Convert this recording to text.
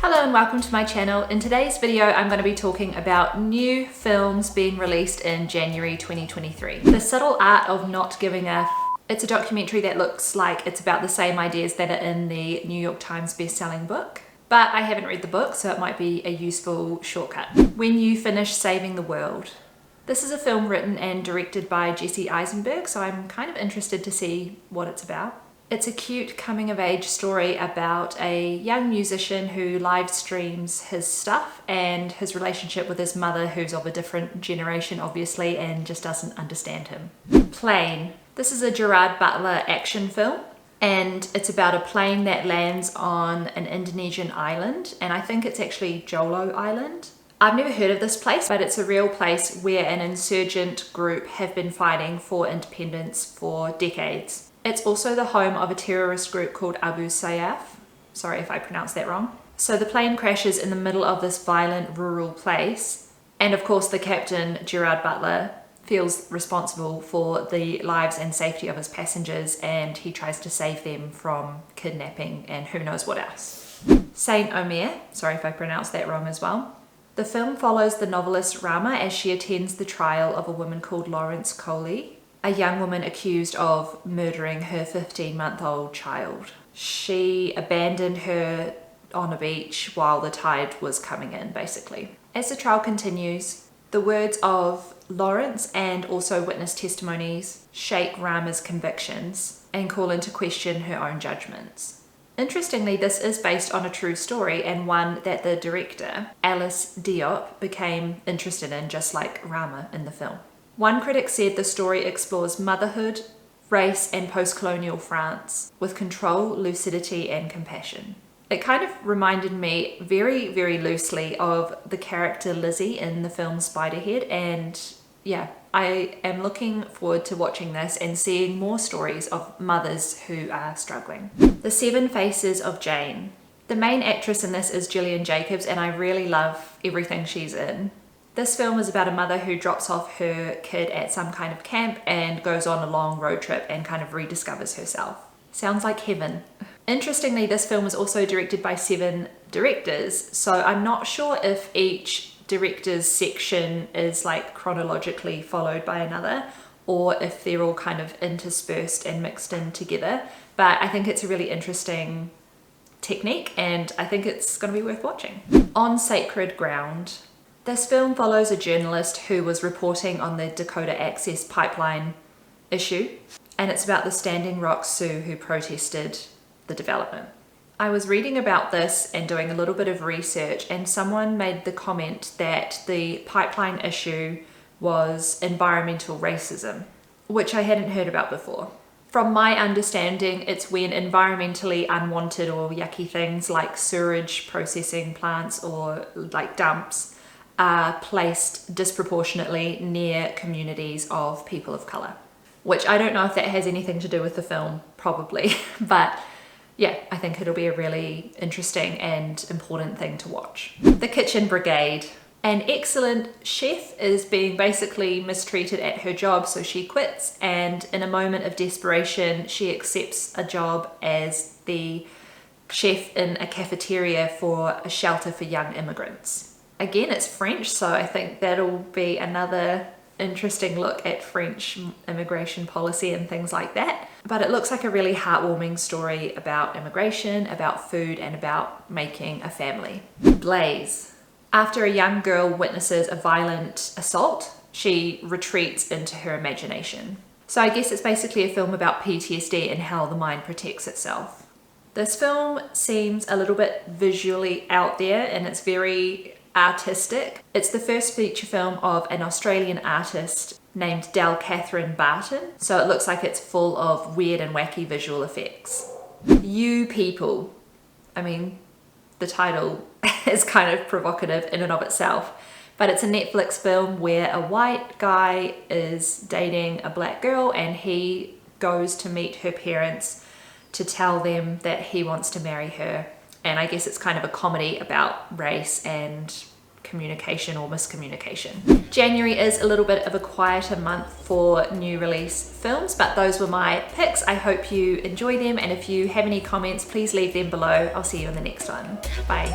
Hello and welcome to my channel. In today's video I'm going to be talking about new films being released in January 2023. The Subtle Art of Not Giving a It's a documentary that looks like it's about the same ideas that are in the New York Times best-selling book. But I haven't read the book, so it might be a useful shortcut. When You Finish Saving the World. This is a film written and directed by Jesse Eisenberg, so I'm kind of interested to see what it's about. It's a cute coming-of-age story about a young musician who live streams his stuff and his relationship with his mother, who's of a different generation obviously and just doesn't understand him. Plane. This is a Gerard Butler action film, and it's about a plane that lands on an Indonesian island, and I think it's actually Jolo Island. I've never heard of this place, but it's a real place where an insurgent group have been fighting for independence for decades. It's also the home of a terrorist group called Abu Sayyaf. Sorry if I pronounced that wrong. So the plane crashes in the middle of this violent rural place, and of course the captain, Gerard Butler, feels responsible for the lives and safety of his passengers, and he tries to save them from kidnapping and who knows what else. Saint Omer, sorry if I pronounced that wrong as well. The film follows the novelist Rama as she attends the trial of a woman called Lawrence Coley, a young woman accused of murdering her 15-month-old child. She abandoned her on a beach while the tide was coming in, basically. As the trial continues, the words of Lawrence and also witness testimonies shake Rama's convictions and call into question her own judgments. Interestingly, this is based on a true story and one that the director, Alice Diop, became interested in, just like Rama in the film. One critic said the story explores motherhood, race, and post-colonial France with control, lucidity, and compassion. It kind of reminded me very, very loosely of the character Lizzie in the film Spiderhead, and yeah, I am looking forward to watching this and seeing more stories of mothers who are struggling. The Seven Faces of Jane. The main actress in this is Gillian Jacobs, and I really love everything she's in. This film is about a mother who drops off her kid at some kind of camp and goes on a long road trip and kind of rediscovers herself. Sounds like heaven. Interestingly, this film was also directed by 7 directors, so I'm not sure if each director's section is like chronologically followed by another, or if they're all kind of interspersed and mixed in together, but I think it's a really interesting technique and I think it's going to be worth watching. On Sacred Ground. This film follows a journalist who was reporting on the Dakota Access Pipeline issue, and it's about the Standing Rock Sioux who protested the development. I was reading about this and doing a little bit of research, and someone made the comment that the pipeline issue was environmental racism, which I hadn't heard about before. From my understanding, it's when environmentally unwanted or yucky things like sewage processing plants or like dumps are placed disproportionately near communities of people of color, which I don't know if that has anything to do with the film, probably, but yeah, I think it'll be a really interesting and important thing to watch. The Kitchen Brigade. An excellent chef is being basically mistreated at her job, so she quits, and in a moment of desperation she accepts a job as the chef in a cafeteria for a shelter for young immigrants. Again, it's French, so I think that'll be another interesting look at French immigration policy and things like that. But it looks like a really heartwarming story about immigration, about food, and about making a family. Blaze. After a young girl witnesses a violent assault, she retreats into her imagination. So I guess it's basically a film about PTSD and how the mind protects itself. This film seems a little bit visually out there, and it's very artistic. It's the first feature film of an Australian artist named Del Catherine Barton, so it looks like it's full of weird and wacky visual effects. You People. I mean, the title is kind of provocative in and of itself, but it's a Netflix film where a white guy is dating a black girl and he goes to meet her parents to tell them that he wants to marry her. And I guess it's kind of a comedy about race and communication or miscommunication. January is a little bit of a quieter month for new release films, but those were my picks. I hope you enjoy them, and if you have any comments, please leave them below. I'll see you in the next one. Bye.